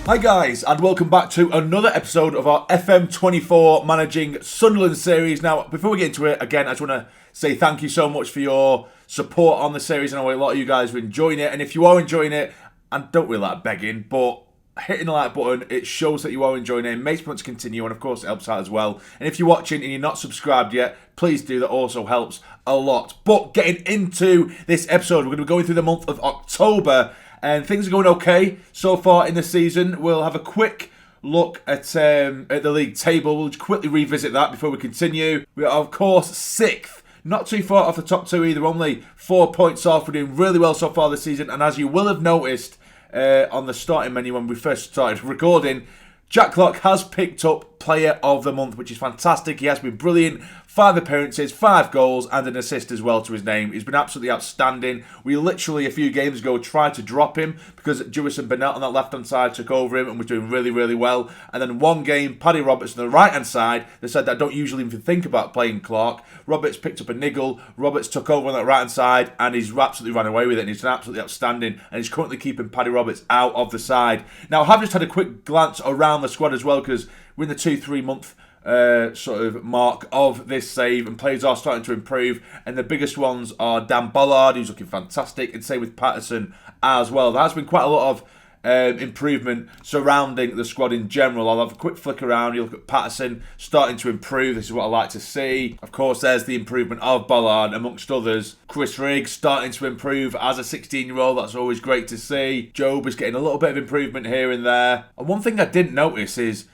Hi guys, and welcome back to another episode of our FM24 Managing Sunderland series. Now, before we get into it, again, I just want to say thank you so much for your support on the series. I know a lot of you guys are enjoying it, and if you are enjoying it, and don't really like begging, but hitting the like button, it shows that you are enjoying it, it makes me want to continue, and of course it helps out as well. And if you're watching and you're not subscribed yet, please do, that also helps a lot. But getting into this episode, we're going to be going through the month of October, and things are going okay so far in the season. We'll have a quick look at the league table. We'll quickly revisit that before we continue. We are, of course, 6th. Not too far off the top two either, only 4 points off. We're doing really well so far this season. And as you will have noticed on the starting menu when we first started recording, Jacques has picked up Player of the Month, which is fantastic. He has been brilliant. 5 appearances, 5 goals, and an assist as well to his name. He's been absolutely outstanding. We literally, a few games ago, tried to drop him because Jewison Burnett on that left-hand side took over him and was doing really, really well. And then one game, Paddy Roberts on the right-hand side, they said that I don't usually even think about playing Clark. Roberts picked up a niggle. Roberts took over on that right-hand side, and he's absolutely ran away with it. And he's absolutely outstanding. And he's currently keeping Paddy Roberts out of the side. Now, I have just had a quick glance around the squad as well, because we're in the 2-3 month sort of mark of this save, and players are starting to improve, and the biggest ones are Dan Ballard, who's looking fantastic, and same with Patterson as well. There has been quite a lot of improvement surrounding the squad in general. I'll have a quick flick around. You look at Patterson starting to improve. This is what I like to see. Of course, there's the improvement of Ballard amongst others. Chris Riggs starting to improve as a 16-year-old. That's always great to see. Job is getting a little bit of improvement here and there. And one thing I didn't notice is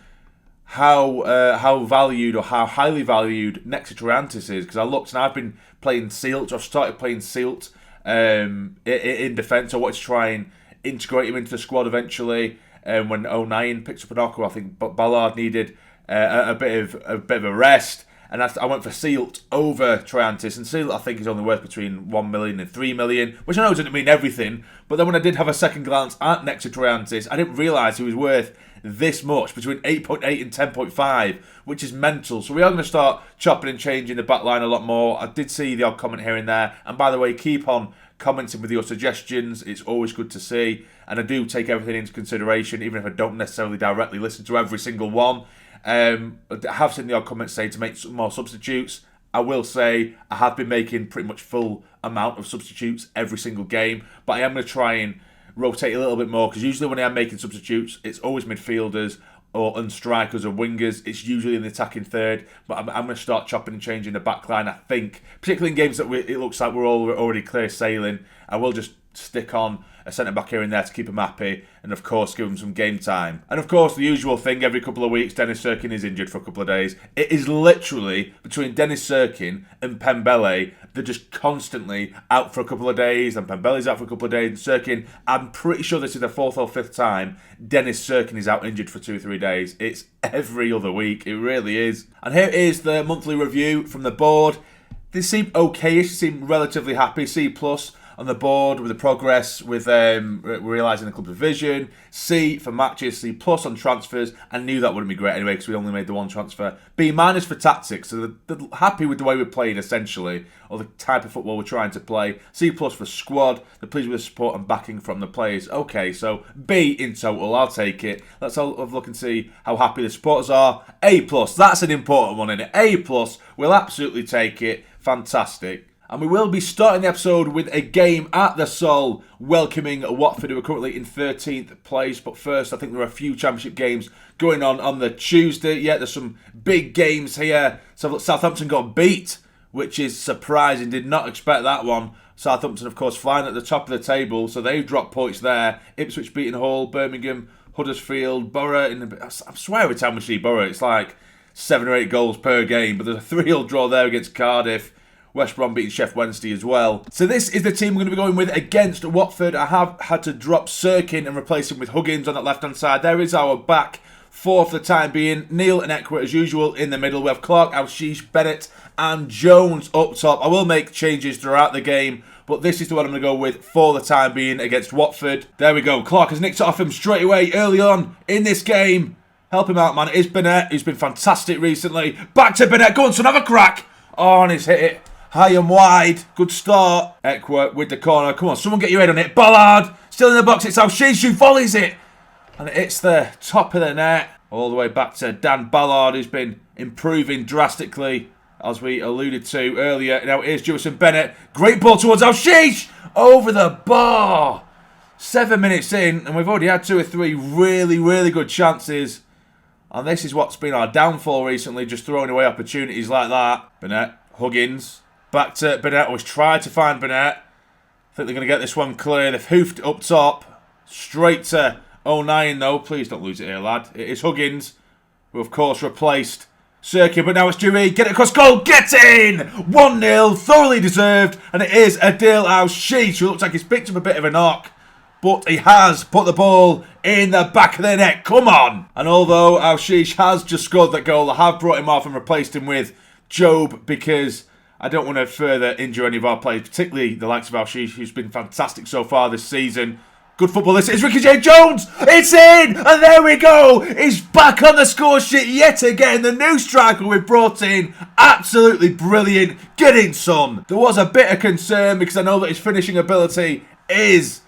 how valued, or how highly valued, Nexus Triantis is, because I looked and I've been playing Sealt. I've started playing Sealt in defence. I wanted to try and integrate him into the squad eventually. When 09 picks up an knock, I think Ballard needed a bit of a rest, and I went for Sealt over Triantis. And Sealt, I think, is only worth between 1 million and 3 million, which I know doesn't mean everything. But then when I did have a second glance at Nexus Triantis, I didn't realise he was worth this much, between 8.8 and 10.5, which is mental. So we are going to start chopping and changing the back line a lot more. I did see the odd comment here and there, and by the way, keep on commenting with your suggestions. It's always good to see, and I do take everything into consideration, even if I don't necessarily directly listen to every single one. I have seen the odd comments say to make some more substitutes. I will say I have been making pretty much full amount of substitutes every single game, but I am going to try and rotate a little bit more, because usually when I'm making substitutes, it's always midfielders or strikers or wingers. It's usually in the attacking third, but I'm going to start chopping and changing the back line, I think, particularly in games that it looks like we're already clear sailing. I will just stick on a centre-back here and there to keep him happy, and of course give him some game time. And of course, the usual thing, every couple of weeks Dennis Serkin is injured for a couple of days. It is literally between Dennis Serkin and Pembele, they're just constantly out for a couple of days, and Pembele's out for a couple of days, and Serkin, I'm pretty sure this is the 4th or 5th time Dennis Serkin is out injured for 2 or 3 days. It's every other week, it really is. And here is the monthly review from the board. They seem okay-ish, they seem relatively happy, C+. On the board with the progress, with realising the club's vision. C for matches, C+ on transfers. I knew that wouldn't be great anyway, because we only made the one transfer. B- for tactics, so they're happy with the way we're playing essentially, or the type of football we're trying to play. C+ for squad, they're pleased with the support and backing from the players. Okay, so B in total, I'll take it. Let's have a look and see how happy the supporters are. A+, that's an important one, isn't it? A+, we'll absolutely take it. Fantastic. And we will be starting the episode with a game at the Sol, welcoming Watford, who are currently in 13th place. But first, I think there are a few championship games going on the Tuesday. Yeah, there's some big games here. So Southampton got beat, which is surprising. Did not expect that one. Southampton, of course, flying at the top of the table, so they've dropped points there. Ipswich beating Hull, Birmingham, Huddersfield, Boro. I swear every time we see Boro, it's like 7 or 8 goals per game. But there's a 3-3 draw there against Cardiff. West Brom beating Sheffield Wednesday as well. So this is the team we're going to be going with against Watford. I have had to drop Serkin and replace him with Huggins on that left-hand side. There is our back four for the time being. Neil and Ekwah as usual in the middle. We have Clark, Alshish, Bennett and Jones up top. I will make changes throughout the game, but this is the one I'm going to go with for the time being against Watford. There we go. Clark has nicked it off him straight away early on in this game. Help him out, man. It is Bennett, who's been fantastic recently. Back to Bennett. Go on, son. Have a crack. Oh, and he's hit it high and wide. Good start. Ekwah with the corner. Come on, someone get your head on it. Ballard. Still in the box. It's Alshish who volleys it. And it hits the top of the net, all the way back to Dan Ballard, who's been improving drastically, as we alluded to earlier. Now here's Jewison Bennett. Great ball towards Al-Shish! Over the bar! 7 minutes in, and we've already had 2 or 3 really, really good chances. And this is what's been our downfall recently, just throwing away opportunities like that. Bennett, Huggins, back to Bennett. Always try to find Bennett. I think they're going to get this one clear. They've hoofed up top. Straight to 09 though. Please don't lose it here, lad. It is Huggins, who of course replaced Circuit, but now it's Dewey. Get it across goal. Get in! 1-0. Thoroughly deserved. And it is Adil Al-Shish, who looks like he's picked up a bit of a knock. But he has put the ball in the back of the net. Come on! And although Al-Shish has just scored that goal, I have brought him off and replaced him with Job, because I don't want to further injure any of our players, particularly the likes of Al-Shish, who's been fantastic so far this season. Good football this is. Ricky J. Jones! It's in! And there we go! He's back on the score sheet yet again. The new striker we've brought in. Absolutely brilliant. Get in, son. There was a bit of concern because I know that his finishing ability is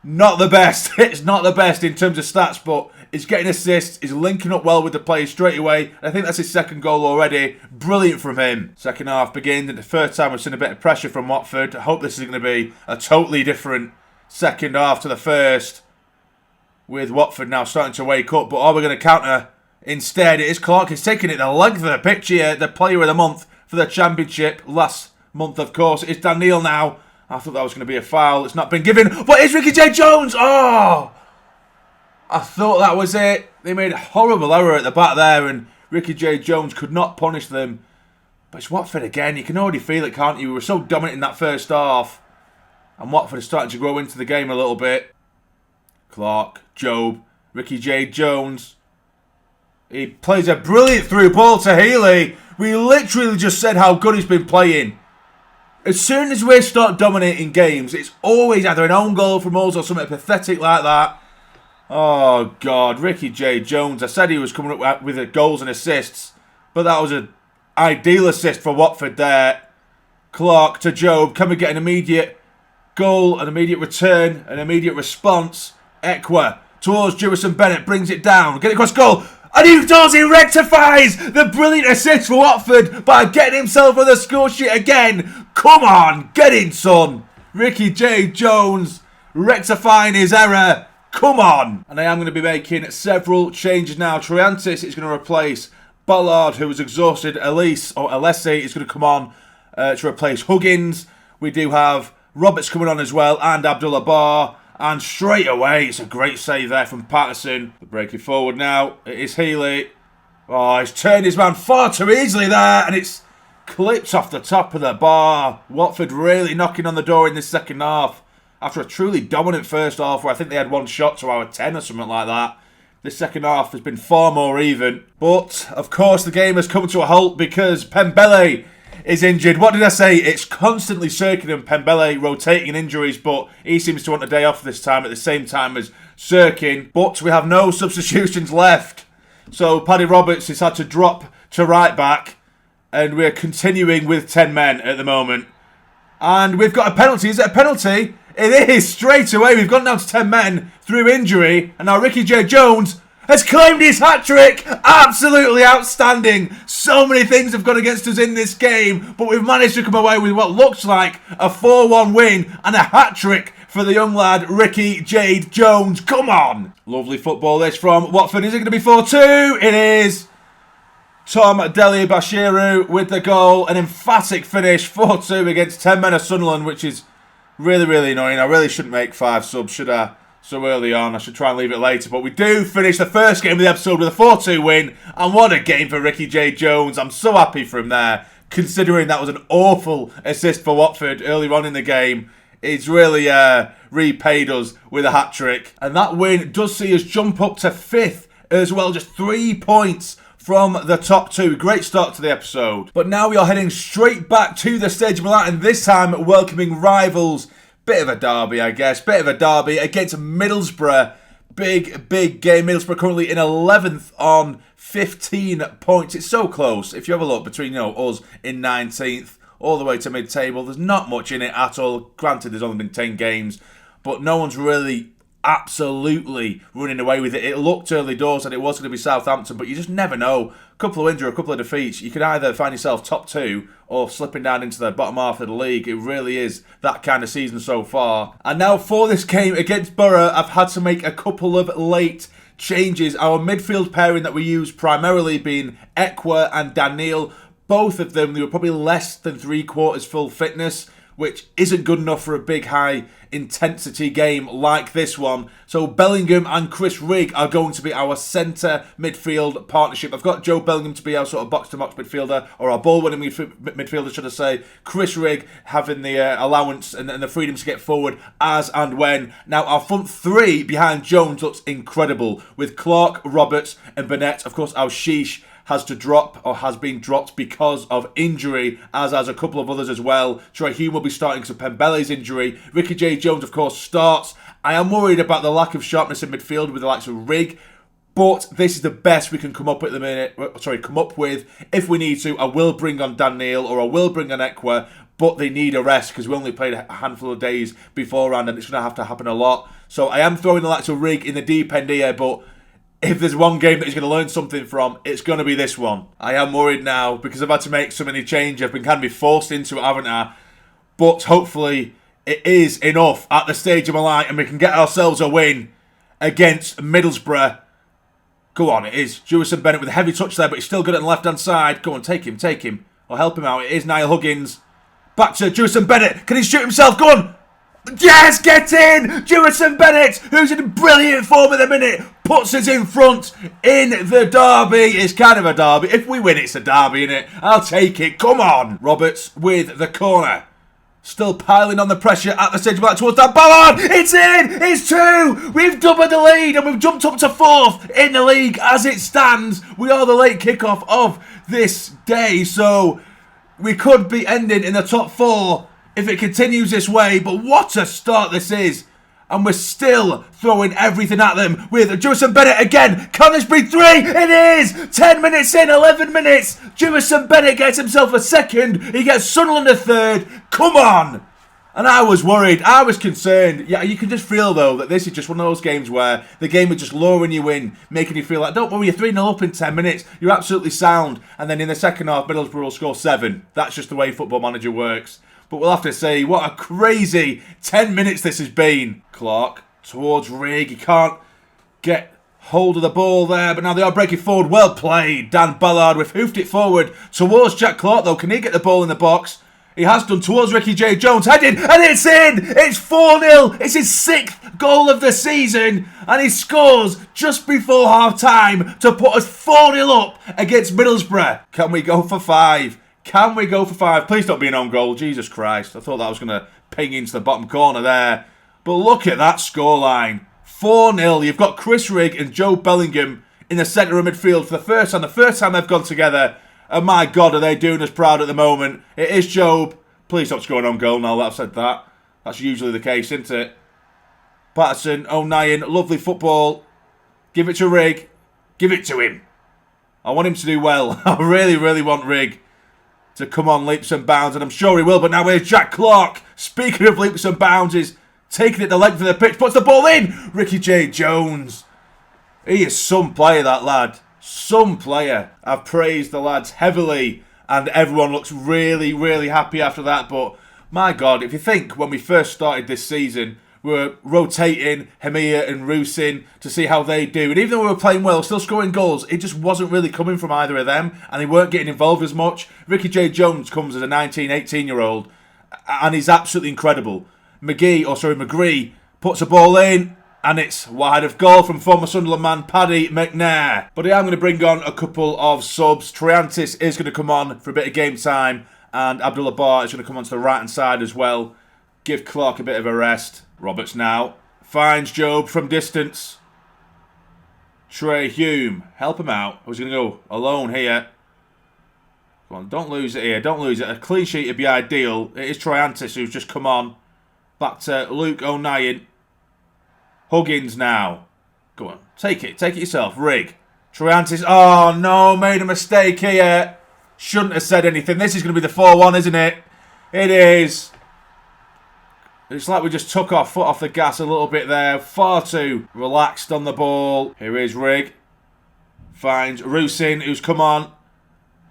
not the best. It's not the best in terms of stats, but he's getting assists. He's linking up well with the players straight away. I think that's his second goal already. Brilliant from him. Second half begins. And the first time we've seen a bit of pressure from Watford. I hope this is going to be a totally different second half to the first, with Watford now starting to wake up. But are we going to counter instead? It is Clark. He's taking it the length of the pitch here. The player of the month for the Championship last month, of course. It's Dhannoo now. I thought that was going to be a foul. It's not been given. But it's Ricky J. Jones. Oh! I thought that was it. They made a horrible error at the back there, and Ricky J. Jones could not punish them. But it's Watford again. You can already feel it, can't you? We were so dominant in that first half. And Watford is starting to grow into the game a little bit. Clark, Job, Ricky J. Jones. He plays a brilliant through ball to Healy. We literally just said how good he's been playing. As soon as we start dominating games, it's always either an own goal from us or something pathetic like that. Oh, God. Ricky J. Jones. I said he was coming up with the goals and assists, but that was an ideal assist for Watford there. Clark to Job. Can we get an immediate goal, an immediate return, an immediate response? Ekwa towards Jewison Bennett, brings it down, get it across goal, and he does, he rectifies the brilliant assist for Watford by getting himself on the score sheet again. Come on, get in, son. Ricky J. Jones rectifying his error. Come on. And I am going to be making several changes now. Triantis is going to replace Ballard, who was exhausted. Alessi is going to come on to replace Huggins. We do have Roberts coming on as well, and Abdullah Bar. And straight away, it's a great save there from Patterson. Breaking forward now, it is Healy. Oh, he's turned his man far too easily there, and it's clipped off the top of the bar. Watford really knocking on the door in this second half. After a truly dominant first half, where I think they had one shot to our 10 or something like that. This second half has been far more even. But, of course, the game has come to a halt because Pembele is injured. What did I say? It's constantly Cirkin and Pembele rotating in injuries, but he seems to want a day off this time at the same time as Cirkin. But we have no substitutions left. So Paddy Roberts has had to drop to right back, and we're continuing with 10 men at the moment. And we've got a penalty. Is it a penalty? It is, straight away. We've gone down to 10 men through injury, and now Ricky J. Jones has claimed his hat-trick. Absolutely outstanding. So many things have gone against us in this game, but we've managed to come away with what looks like a 4-1 win and a hat-trick for the young lad, Ricky J. Jones. Come on. Lovely football this from Watford. Is it going to be 4-2? It is. Tom Deli Bashiru with the goal. An emphatic finish, 4-2 against 10 men of Sunderland, which is really, really annoying. I really shouldn't make 5 subs, should I? So early on, I should try and leave it later. But we do finish the first game of the episode with a 4-2 win. And what a game for Ricky J. Jones. I'm so happy for him there, considering that was an awful assist for Watford earlier on in the game. It's really repaid us with a hat-trick. And that win does see us jump up to 5th as well. Just 3 points from the top 2. Great start to the episode. But now we are heading straight back to the Stage of Milan, and this time welcoming rivals. Bit of a derby, I guess. Bit of a derby against Middlesboro. Big, big game. Middlesboro currently in 11th on 15 points. It's so close. If you have a look between us in 19th all the way to mid-table, there's not much in it at all. Granted, there's only been 10 games, but no one's really absolutely running away with it. It looked early doors that it was going to be Southampton, but you just never know. A couple of wins or a couple of defeats, you could either find yourself top 2 or slipping down into the bottom half of the league. It really is that kind of season so far. And now for this game against Boro, I've had to make a couple of late changes. Our midfield pairing that we use primarily being Ekwa and Dhannoo. Both of them, they were probably less than 3/4 full fitness, which isn't good enough for a big high intensity game like this one. So Bellingham and Chris Rigg are going to be our centre midfield partnership. I've got Joe Bellingham to be our sort of box-to-box midfielder, or our ball-winning midfielder, should I say. Chris Rigg having the allowance and the freedom to get forward as and when. Now, our front three behind Jones looks incredible, with Clark, Roberts and Burnett. Of course, our Sheesh has to drop, or has been dropped because of injury, as has a couple of others as well. Troy Hume will be starting because of Pembele's injury. Ricky J. Jones, of course, starts. I am worried about the lack of sharpness in midfield with the likes of Rigg, but this is the best we can come up with at the minute. Come up with. If we need to, I will bring on Dhannoo or I will bring on Ekwa, but they need a rest because we only played a handful of days beforehand and it's going to have to happen a lot. So I am throwing the likes of Rigg in the deep end here, but if there's one game that he's going to learn something from, it's going to be this one. I am worried now because I've had to make so many changes. I've been kind of be forced into it, haven't I? But hopefully it is enough at the stage of my life and we can get ourselves a win against Middlesbrough. Go on, it is. Jewison Bennett with a heavy touch there, but he's still good on the left-hand side. Go on, take him. Or help him out. It is Niall Huggins. Back to Jewison Bennett. Can he shoot himself? Go on. Yes, get in! Jewison Bennett, who's in brilliant form at the minute, puts us in front in the derby. It's kind of a derby. If we win, it's a derby, innit? I'll take it. Come on. Roberts with the corner. Still piling on the pressure at the stage back towards that Ballard. It's in! It's 2! We've doubled the lead and we've jumped up to 4th in the league as it stands. We are the late kickoff of this day, so we could be ending in the top 4 if it continues this way, but what a start this is. And we're still throwing everything at them with Jewison Bennett again. Can this be 3? It is! 10 minutes in, 11 minutes. Jewison Bennett gets himself a second. He gets Sunderland a third. Come on! And I was worried. I was concerned. Yeah, you can just feel, though, that this is just one of those games where the game is just luring you in, making you feel like, don't worry, you're 3-0 up in 10 minutes. You're absolutely sound. And then in the second half, Middlesbrough will score 7. That's just the way Football Manager works. But we'll have to say, what a crazy 10 minutes this has been. Clark towards Rigg. He can't get hold of the ball there, but now they are breaking forward. Well played. Dan Ballard. We've hoofed it forward towards Jack Clark, though. Can he get the ball in the box? He has done towards Ricky J. Jones. Heading, and it's in! It's 4-0. It's his 6th goal of the season. And he scores just before half-time to put us 4-0 up against Middlesbrough. Can we go for 5? Can we go for 5? Please don't be an own goal. Jesus Christ. I thought that was going to ping into the bottom corner there. But look at that scoreline. 4-0. You've got Chris Rigg and Joe Bellingham in the centre of midfield for the first time. The first time they've gone together. And my God, are they doing us proud at the moment. It is Job. Please don't score an own goal now that I've said that. That's usually the case, isn't it? Patterson, O'Nien, lovely football. Give it to Rigg. Give it to him. I want him to do well. I really, really want Rigg to come on leaps and bounds, and I'm sure he will. But now here's Jack Clark. Speaking of leaps and bounds, is taking it the length of the pitch, puts the ball in. Ricky J. Jones. He is some player, that lad. Some player. I've praised the lads heavily, and everyone looks really, really happy after that. But my God, if you think when we first started this season, we were rotating Hemir and Rusin to see how they do. And even though we were playing well, still scoring goals, it just wasn't really coming from either of them. And they weren't getting involved as much. Ricky J. Jones comes as a 19, 18-year-old. And he's absolutely incredible. McGree puts a ball in. And it's wide of goal from former Sunderland man Paddy McNair. But I am going to bring on a couple of subs. Triantis is going to come on for a bit of game time. And Abdullah Bar is going to come onto the right-hand side as well. Give Clark a bit of a rest. Roberts now finds Job from distance. Trey Hume, help him out. Who's going to go alone here? Come on, don't lose it here. Don't lose it. A clean sheet would be ideal. It is Triantis who's just come on. Back to Luke O'Nien. Huggins now. Go on, take it yourself. Rigg. Triantis. Oh no, made a mistake here. Shouldn't have said anything. This is going to be the 4-1, isn't it? It is. It's like we just took our foot off the gas a little bit there. Far too relaxed on the ball. Here is Rig. Finds Rusin, who's come on.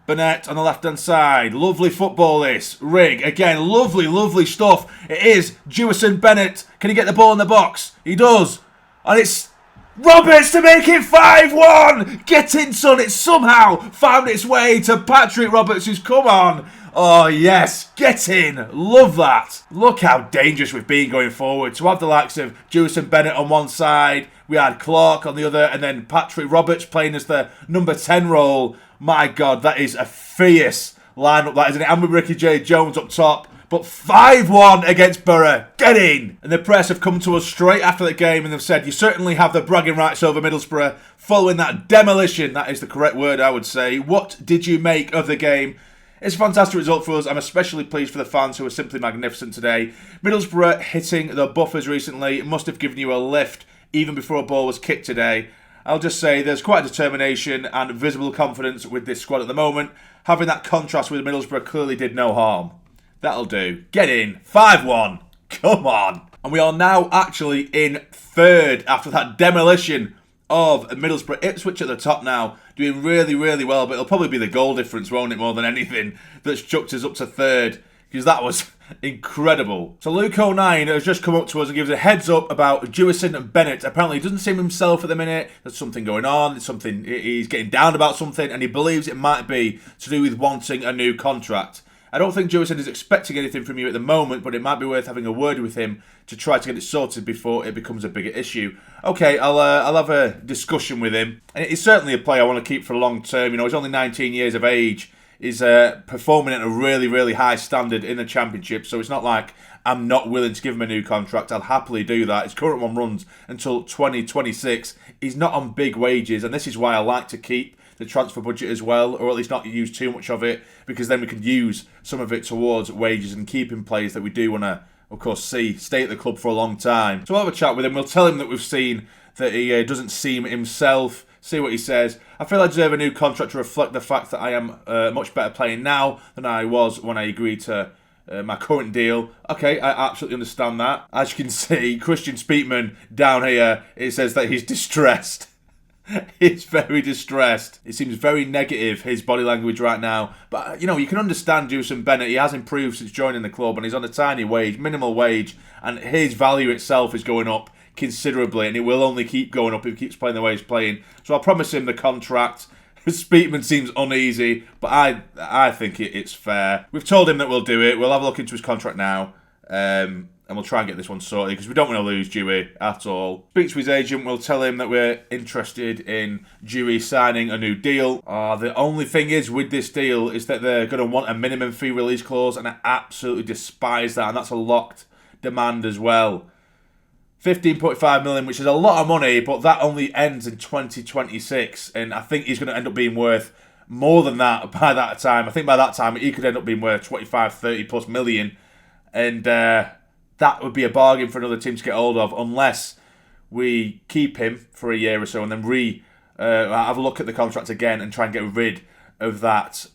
Burnett on the left-hand side. Lovely football this. Rig, again, lovely, lovely stuff. It is Jewison Bennett. Can he get the ball in the box? He does. And it's Roberts to make it 5-1. Get in, son. It's somehow found its way to Patrick Roberts, who's come on. Oh, yes. Get in. Love that. Look how dangerous we've been going forward. To have the likes of Jewison Bennett on one side, we had Clark on the other, and then Patrick Roberts playing as the number 10 role. My God, that is a fierce lineup, that, isn't it? And with Ricky J. Jones up top. But 5-1 against Boro. Get in! And the press have come to us straight after the game and they've said, you certainly have the bragging rights over Middlesbrough following that demolition. That is the correct word, I would say. What did you make of the game? It's a fantastic result for us. I'm especially pleased for the fans who were simply magnificent today. Middlesbrough hitting the buffers recently must have given you a lift even before a ball was kicked today. I'll just say there's quite a determination and visible confidence with this squad at the moment. Having that contrast with Middlesbrough clearly did no harm. That'll do. Get in. 5-1. Come on. And we are now actually in third after that demolition of Middlesbrough. Ipswich at the top now, doing really, really well. But it'll probably be the goal difference, won't it, more than anything, that's chucked us up to third. Because that was incredible. So Luke O'Nien has just come up to us and gives a heads up about Jewison and Bennett. Apparently he doesn't seem himself at the minute. There's something going on. There's something, he's getting down about something. And he believes it might be to do with wanting a new contract. I don't think Jewison is expecting anything from you at the moment, but it might be worth having a word with him to try to get it sorted before it becomes a bigger issue. Okay, I'll have a discussion with him. And he's certainly a player I want to keep for a long term. You know, he's only 19 years of age. He's performing at a really, really high standard in the Championship, so it's not like I'm not willing to give him a new contract. I'll happily do that. His current one runs until 2026. He's not on big wages, and this is why I like to keep the transfer budget as well, or at least not use too much of it, because then we can use some of it towards wages and keeping players that we do want to, of course, stay at the club for a long time. So we'll have a chat with him. We'll tell him that we've seen that he doesn't seem himself, see what he says. I feel I deserve a new contract to reflect the fact that I am much better playing now than I was when I agreed to my current deal. Okay, I absolutely understand that. As you can see, Christian Speakman down here, it says that he's distressed. He's very distressed. It seems very negative, his body language right now. But, you know, you can understand Jewison Bennett. He has improved since joining the club and he's on a tiny wage, minimal wage. And his value itself is going up considerably and it will only keep going up if he keeps playing the way he's playing. So I'll promise him the contract. Speakman seems uneasy, but I think it's fair. We've told him that we'll do it. We'll have a look into his contract now. And we'll try and get this one sorted because we don't want to lose Dewey at all. Speak to his agent, we'll tell him that we're interested in Dewey signing a new deal. The only thing is with this deal is that they're going to want a minimum fee release clause and I absolutely despise that and that's a locked demand as well. 15.5 million, which is a lot of money, but that only ends in 2026 and I think he's going to end up being worth more than that by that time. I think by that time he could end up being worth 25, 30 plus million and that would be a bargain for another team to get hold of unless we keep him for a year or so and then have a look at the contract again and try and get rid of that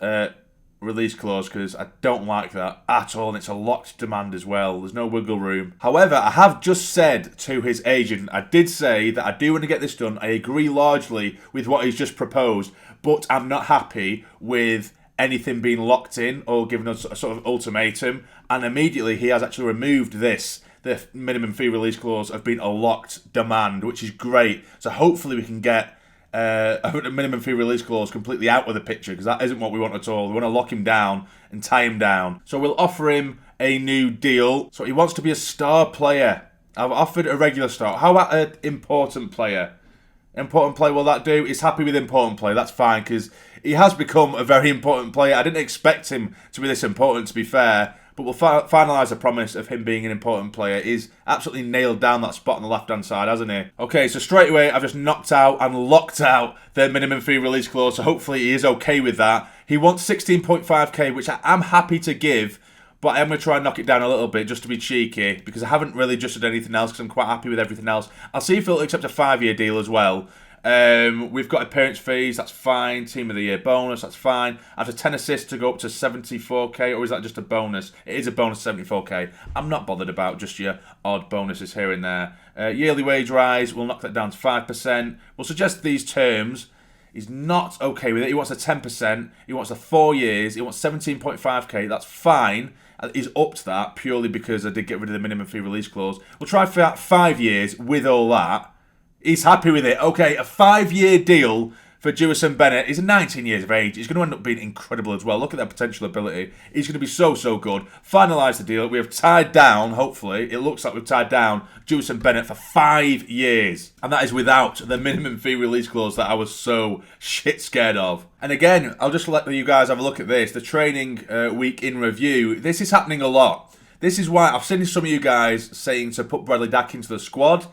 release clause because I don't like that at all and it's a locked demand as well. There's no wiggle room. However, I have just said to his agent, I did say that I do want to get this done. I agree largely with what he's just proposed, but I'm not happy with anything being locked in or given us a sort of ultimatum. And immediately he has actually removed the minimum fee release clause of being a locked demand, which is great. So hopefully we can get a minimum fee release clause completely out of the picture because that isn't what we want at all. We want to lock him down and tie him down. So we'll offer him a new deal. So he wants to be a star player. I've offered a regular star. How about an important player? Important player, will that do? He's happy with important player. That's fine because he has become a very important player. I didn't expect him to be this important, to be fair. But we'll finalise the promise of him being an important player. He's absolutely nailed down that spot on the left-hand side, hasn't he? Okay, so straight away, I've just knocked out and locked out the minimum fee release clause. So hopefully he is okay with that. He wants 16.5k, which I am happy to give. But I'm going to try and knock it down a little bit just to be cheeky. Because I haven't really adjusted anything else because I'm quite happy with everything else. I'll see if he'll accept a 5-year deal as well. We've got appearance fees, that's fine. Team of the Year bonus, that's fine. After 10 assists to go up to 74k, or is that just a bonus? It is a bonus 74k. I'm not bothered about just your odd bonuses here and there. Yearly wage rise, we'll knock that down to 5%. We'll suggest these terms. He's not okay with it. He wants a 10%. He wants a 4 years. He wants 17.5k. That's fine. He's up to that purely because I did get rid of the minimum fee release clause. We'll try for that 5 years with all that. He's happy with it. Okay, a 5-year deal for Jewison Bennett. He's 19 years of age. He's going to end up being incredible as well. Look at that potential ability. He's going to be so, so good. Finalise the deal. We have tied down, hopefully, it looks like we've tied down Jewison Bennett for 5 years. And that is without the minimum fee release clause that I was so shit scared of. And again, I'll just let you guys have a look at this. The training week in review. This is happening a lot. This is why I've seen some of you guys saying to put Bradley Dack into the squad.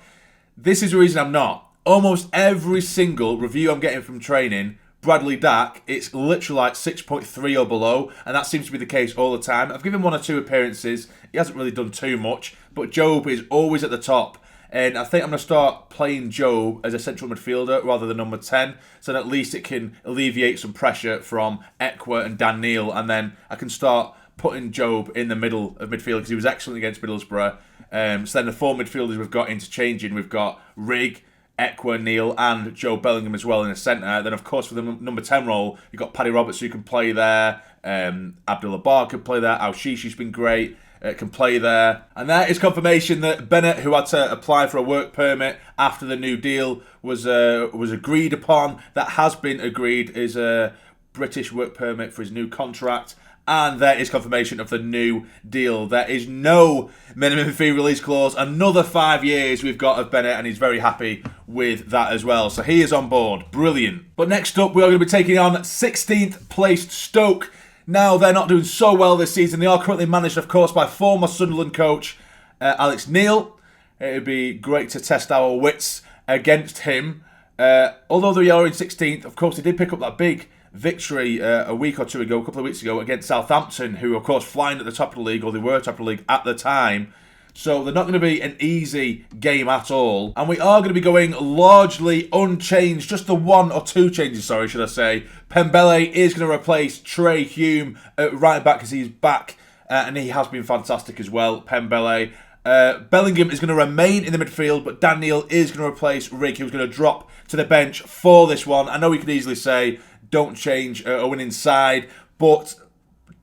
This is the reason I'm not. Almost every single review I'm getting from training, Bradley Dack, it's literally like 6.3 or below, and that seems to be the case all the time. I've given 1 or 2 appearances. He hasn't really done too much, but Job is always at the top. And I think I'm going to start playing Job as a central midfielder rather than number 10, so that at least it can alleviate some pressure from Ekwa and Dhannoo, and then I can start putting Job in the middle of midfield because he was excellent against Middlesboro. So then the 4 midfielders we've got interchanging. We've got Rig, Ekwa, Neil, and Joe Bellingham as well in the centre. Then, of course, for the number 10 role, you've got Paddy Roberts who can play there. Abdullah Bar can play there. Al-Shishi's been great. Can play there. And that is confirmation that Bennett, who had to apply for a work permit after the new deal was agreed upon, that has been agreed, is a British work permit for his new contract. And there is confirmation of the new deal. There is no minimum fee release clause. Another 5 years we've got of Bennett, and he's very happy with that as well. So he is on board. Brilliant. But next up, we are going to be taking on 16th placed Stoke. Now, they're not doing so well this season. They are currently managed, of course, by former Sunderland coach Alex Neil. It would be great to test our wits against him. Although they are in 16th, of course, they did pick up that big victory a week or two ago, a couple of weeks ago, against Southampton, who, of course, flying at the top of the league, or they were top of the league at the time. So they're not going to be an easy game at all. And we are going to be going largely unchanged. Just the 1 or 2 changes, should I say. Pembele is going to replace Trey Hume at right back because he's back. And he has been fantastic as well, Pembele. Bellingham is going to remain in the midfield, but Dhannoo is going to replace Rig, who's going to drop to the bench for this one. I know we could easily say, don't change Owen inside, but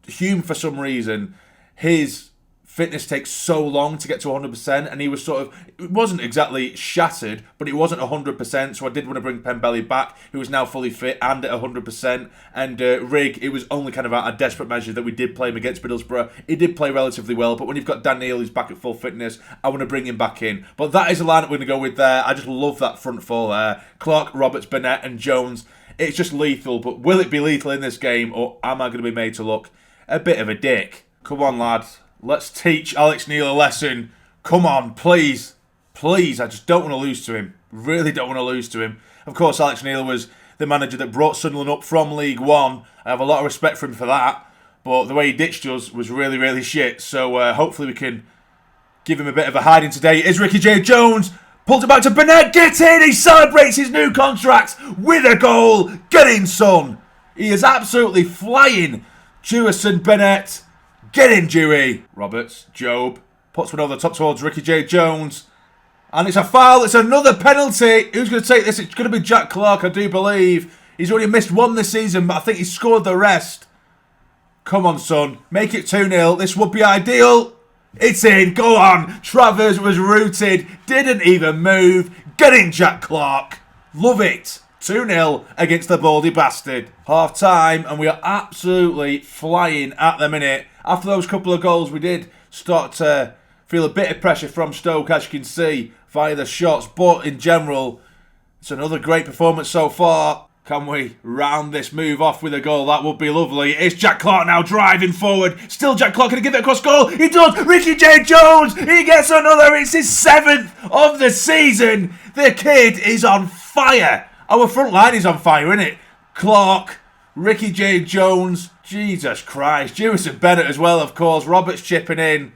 Hume, for some reason, his fitness takes so long to get to 100%, and he was it wasn't exactly shattered, but it wasn't 100%, so I did want to bring Pembele back, who is now fully fit and at 100%, and Rig, it was only kind of a desperate measure that we did play him against Middlesbrough. He did play relatively well, but when you've got Dhannoo who's back at full fitness, I want to bring him back in. But that is the lineup we're going to go with there. I just love that front four there. Clark, Roberts, Burnett and Jones. It's just lethal, but will it be lethal in this game, or am I going to be made to look a bit of a dick? Come on, lads. Let's teach Alex Neil a lesson. Come on, please. Please, I just don't want to lose to him. Really don't want to lose to him. Of course, Alex Neil was the manager that brought Sunderland up from League One. I have a lot of respect for him for that, but the way he ditched us was really, really shit. So hopefully we can give him a bit of a hiding today. Is Ricky J. Jones. Pulls it back to Burnett. Get in! He celebrates his new contract with a goal. Get in, son. He is absolutely flying. Jewison Burnett. Get in, Dewey. Roberts. Job. Puts one over the top towards Ricky J. Jones. And it's a foul. It's another penalty. Who's going to take this? It's going to be Jack Clark, I do believe. He's already missed 1 this season, but I think he's scored the rest. Come on, son. Make it 2-0. This would be ideal. It's in. Go on. Travers was rooted. Didn't even move. Get in, Jack Clark. Love it. 2-0 against the baldy bastard. Half time, and we are absolutely flying at the minute. After those couple of goals, we did start to feel a bit of pressure from Stoke, as you can see, via the shots. But in general, it's another great performance so far. Can we round this move off with a goal? That would be lovely. It's Jack Clark now driving forward. Still Jack Clark. Can he give it across goal? He does. Ricky J. Jones. He gets another. It's his 7th of the season. The kid is on fire. Our front line is on fire, isn't it? Clark, Ricky J. Jones. Jesus Christ. Jewison Bennett as well, of course. Roberts chipping in.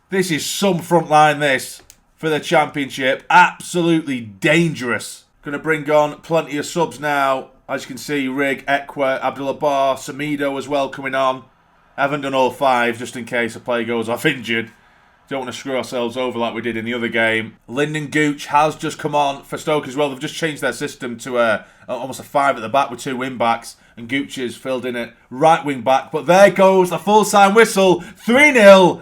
This is some front line, this, for the Championship. Absolutely dangerous. Going to bring on plenty of subs now. As you can see, Rig, Ekwa, Abdullah Bar, Samido as well coming on. I haven't done all 5 just in case a player goes off injured. Don't want to screw ourselves over like we did in the other game. Lyndon Gooch has just come on for Stoke as well. They've just changed their system to almost a 5 at the back with 2 wing backs. And Gooch is filled in at right wing back. But there goes the full time whistle. 3-0.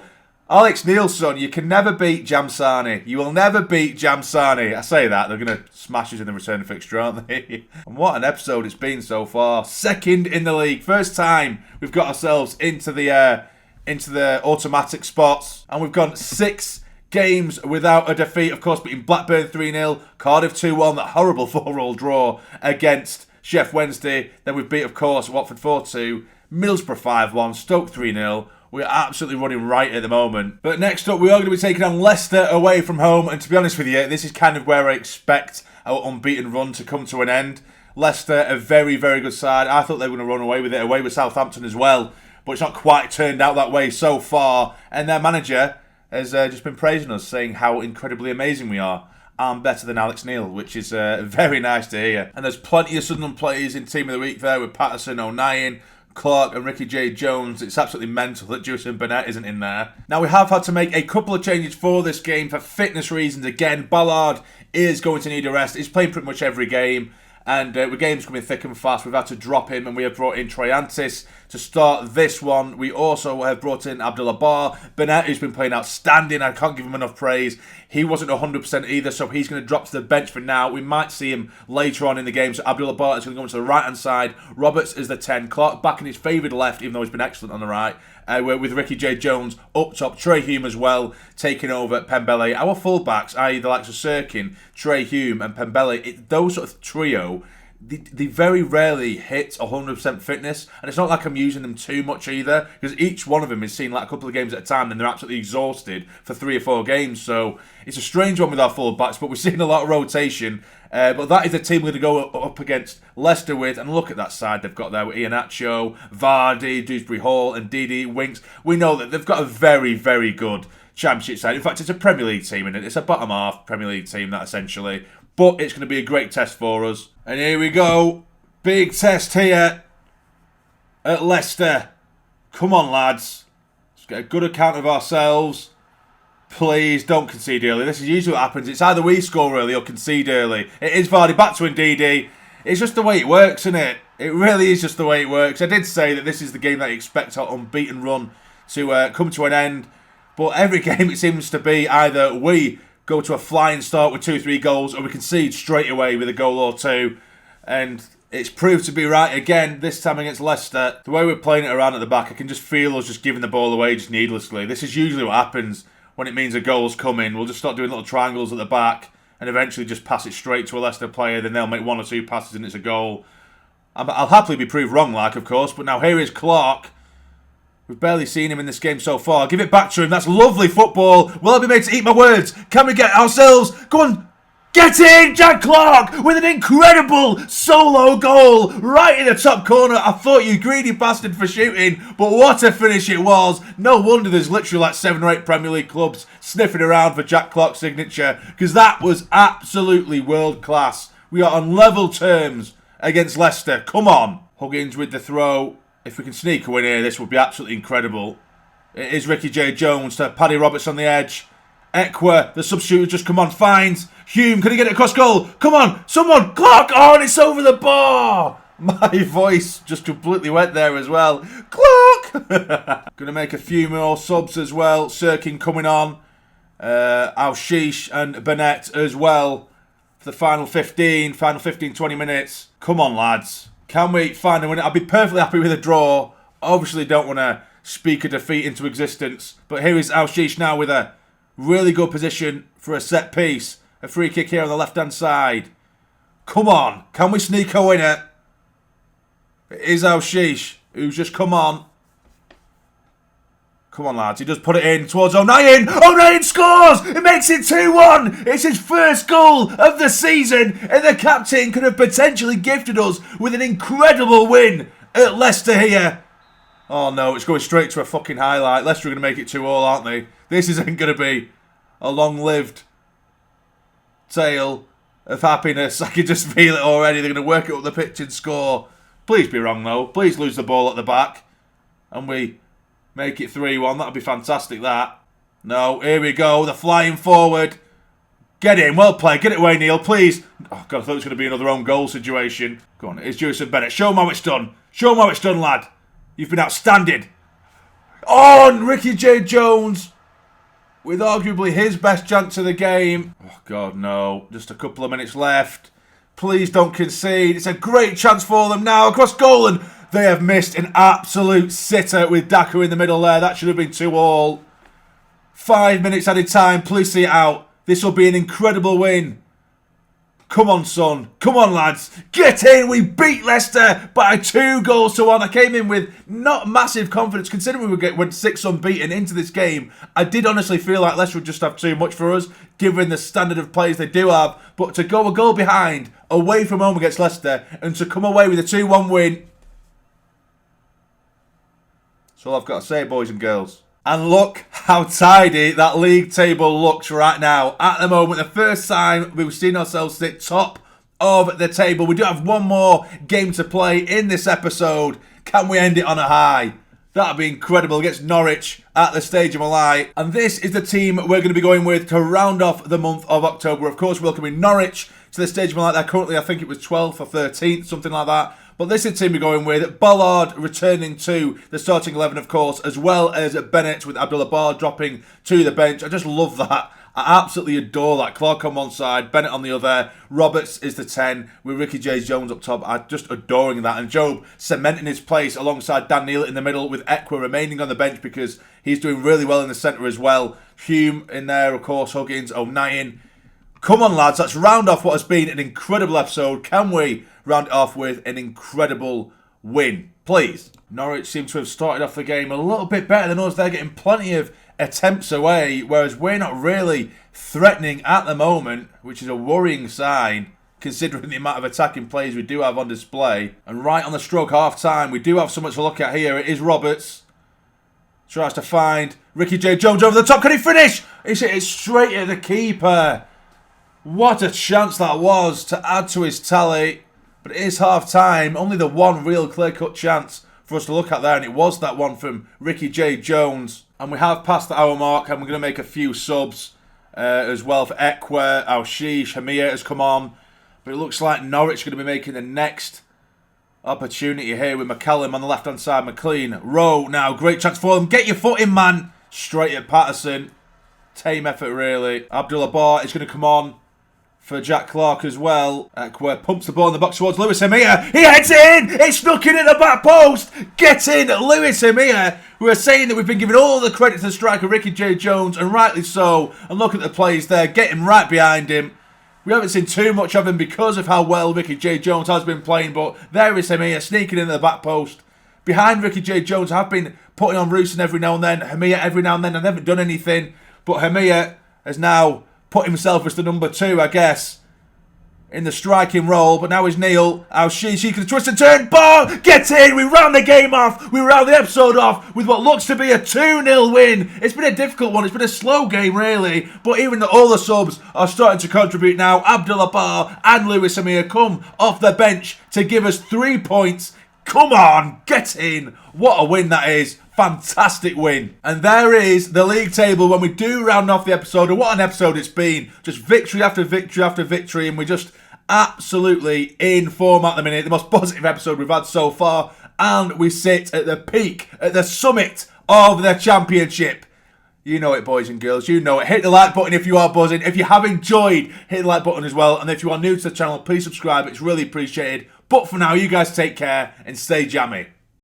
Alex Neilson, you can never beat Jamsarny. You will never beat Jamsarny. I say that, they're going to smash us in the return fixture, aren't they? And what an episode it's been so far. 2nd in the league. First time we've got ourselves into the automatic spots. And we've gone 6 games without a defeat. Of course, beating Blackburn 3-0, Cardiff 2-1, that horrible 4-all draw against Sheff Wednesday. Then we've beat, of course, Watford 4-2, Middlesbrough 5-1, Stoke 3-0. We're absolutely running right at the moment. But next up, we are going to be taking on Leicester away from home. And to be honest with you, this is kind of where I expect our unbeaten run to come to an end. Leicester, a very, very good side. I thought they were going to run away with it, away with Southampton as well. But it's not quite turned out that way so far. And their manager has just been praising us, saying how incredibly amazing we are. I'm better than Alex Neil, which is very nice to hear. And there's plenty of Sunderland players in Team of the Week there with Patterson, O'Nien, Clark and Ricky J. Jones. It's absolutely mental that Jewison Burnett isn't in there. Now, we have had to make a couple of changes for this game for fitness reasons. Again, Ballard is going to need a rest. He's playing pretty much every game. And the game's coming thick and fast. We've had to drop him and we have brought in Triantis to start this one. We also have brought in Abdullah Bar. Burnett, who's been playing outstanding. I can't give him enough praise. He wasn't 100% either, so he's going to drop to the bench for now. We might see him later on in the game. So Abdullah Bar is going to go into the right-hand side. Roberts is the 10. Clark back in his favoured left, even though he's been excellent on the right. With Ricky J. Jones up top. Trey Hume as well, taking over Pembele. Our fullbacks, i.e. the likes of Sirkin, Trey Hume and Pembele, those sort of trio, they very rarely hit 100% fitness. And it's not like I'm using them too much either, because each one of them is seen like a couple of games at a time and they're absolutely exhausted for 3 or 4 games. So it's a strange one with our fullbacks, but we're seeing a lot of rotation. But that is the team we're going to go up against Leicester with. And look at that side they've got there with Iheanacho, Vardy, Dewsbury Hall and Didi Winks. We know that they've got a very, very good Championship side. In fact, it's a Premier League team, and it's a bottom half Premier League team, that essentially. But it's going to be a great test for us. And here we go. Big test here at Leicester. Come on, lads. Let's get a good account of ourselves. Please don't concede early. This is usually what happens. It's either we score early or concede early. It is Vardy back to Ndidi. It's just the way it works, isn't it? It really is just the way it works. I did say that this is the game that you expect our unbeaten run to come to an end. But every game it seems to be either we go to a flying start with 2-3 goals or we concede straight away with a goal or 2. And it's proved to be right again, this time against Leicester. The way we're playing it around at the back, I can just feel us just giving the ball away just needlessly. This is usually what happens when it means a goal's coming. We'll just start doing little triangles at the back and eventually just pass it straight to a Leicester player. Then they'll make 1 or 2 passes and it's a goal. I'll happily be proved wrong, of course. But now here is Clark. We've barely seen him in this game so far. Give it back to him. That's lovely football. Will I be made to eat my words? Can we get ourselves... Go on. Get in, Jack Clark, with an incredible solo goal right in the top corner. I thought you greedy bastard for shooting, but what a finish it was. No wonder there's literally like 7 or 8 Premier League clubs sniffing around for Jack Clark's signature, because that was absolutely world class. We are on level terms against Leicester. Come on. Huggins with the throw. If we can sneak a win here, this would be absolutely incredible. It is Ricky J. Jones to Paddy Roberts on the edge. Ekwa, the substitute, just come on, finds Hume. Can he get it across goal? Come on, someone. Clark, oh, and it's over the bar. My voice just completely went there as well. Clark. Going to make a few more subs as well. Sirkin coming on. Alshish and Burnett as well for the final 15, 20 minutes. Come on, lads. Can we find a win? I'd be perfectly happy with a draw. Obviously don't want to speak a defeat into existence. But here is Alshish now with a really good position for a set piece. A free kick here on the left-hand side. Come on. Can we sneak a winner? It is Alshish who's just come on. Come on, lads. He does put it in towards O'Nien. O'Nien scores! It makes it 2-1. It's his first goal of the season. And the captain could have potentially gifted us with an incredible win at Leicester here. Oh, no. It's going straight to a fucking highlight. Leicester are going to make it 2-2, aren't they? This isn't going to be a long-lived tale of happiness. I can just feel it already. They're going to work it up the pitch and score. Please be wrong, though. Please lose the ball at the back. And we make it 3-1. That would be fantastic, that. No, here we go. They're flying forward. Get in. Well played. Get it away, Neil, please. Oh, God, I thought it was going to be another own goal situation. Go on, it's Jewison Bennett. Show him how it's done. Show him how it's done, lad. You've been outstanding. Oh, and Ricky J. Jones with arguably his best chance of the game. Oh, God, no. Just a couple of minutes left. Please don't concede. It's a great chance for them now. Across goal, and they have missed an absolute sitter with Dhannoo in the middle there. That should have been 2-2. 5 minutes added time. Please see it out. This will be an incredible win. Come on, son. Come on, lads. Get in. We beat Leicester by 2-1. I came in with not massive confidence, considering we went 6 unbeaten into this game. I did honestly feel like Leicester would just have too much for us, given the standard of players they do have. But to go a goal behind, away from home against Leicester, and to come away with a 2-1 win, that's all I've got to say, boys and girls. And look how tidy that league table looks right now. At the moment, the first time we've seen ourselves sit top of the table. We do have one more game to play in this episode. Can we end it on a high? That'd be incredible against Norwich at the Stadium of Light. And this is the team we're going to be going with to round off the month of October. Of course, welcoming Norwich to the Stadium of Light. They're currently, I think it was 12th or 13th, something like that. But this is the team we're going with. Bollard returning to the starting 11, of course, as well as Bennett with Abdullah Bar dropping to the bench. I just love that. I absolutely adore that. Clark on one side, Bennett on the other. Roberts is the 10 with Ricky J. Jones up top. I'm just adoring that. And Job cementing his place alongside Dan Neal in the middle, with Ekwa remaining on the bench because he's doing really well in the centre as well. Hume in there, of course, Huggins, O'Nien. Come on, lads, let's round off what has been an incredible episode. Can we round it off with an incredible win, please? Norwich seem to have started off the game a little bit better than us. They're getting plenty of attempts away, whereas we're not really threatening at the moment, which is a worrying sign, considering the amount of attacking players we do have on display. And right on the stroke half-time, we do have so much to look at here. It is Roberts. Tries to find Ricky J. Jones over the top. Can he finish? He's hit it straight at the keeper. What a chance that was to add to his tally. But it is half-time. Only the one real clear-cut chance for us to look at there. And it was that one from Ricky J. Jones. And we have passed the hour mark. And we're going to make a few subs as well for Ekwa. Alshish, Hamia has come on. But it looks like Norwich are going to be making the next opportunity here with McCallum on the left-hand side. McLean. Rowe now. Great chance for them. Get your foot in, man. Straight at Patterson. Tame effort, really. Abdullah Bar is going to come on for Jack Clark as well. Ekwa pumps the ball in the box towards Lewis Hamia. He heads it in! It's stuck in at the back post! Get in, Lewis Hamia! We were saying that we've been giving all the credit to the striker Ricky J. Jones, and rightly so. And look at the plays there, getting right behind him. We haven't seen too much of him because of how well Ricky J. Jones has been playing, but there is Hamia sneaking in at the back post. Behind Ricky J. Jones, I have been putting on Rooson every now and then, Hamia every now and then. I haven't done anything, but Hamia has now put himself as the number 2, I guess, in the striking role. But now is Neil. She can twist and turn. Ball! Get in! We round the game off. We round the episode off with what looks to be a 2-0 win. It's been a difficult one. It's been a slow game, really. But even all the subs are starting to contribute now. Abdullah Bar and Lewis Hamia come off the bench to give us 3 points. Come on, get in. What a win that is. Fantastic win. And there is the league table when we do round off the episode. And what an episode it's been. Just victory after victory after victory. And we're just absolutely in form at the minute. The most positive episode we've had so far. And we sit at the peak, at the summit of the championship. You know it, boys and girls. You know it. Hit the like button if you are buzzing. If you have enjoyed, hit the like button as well. And if you are new to the channel, please subscribe. It's really appreciated. But for now, you guys take care and stay jammy.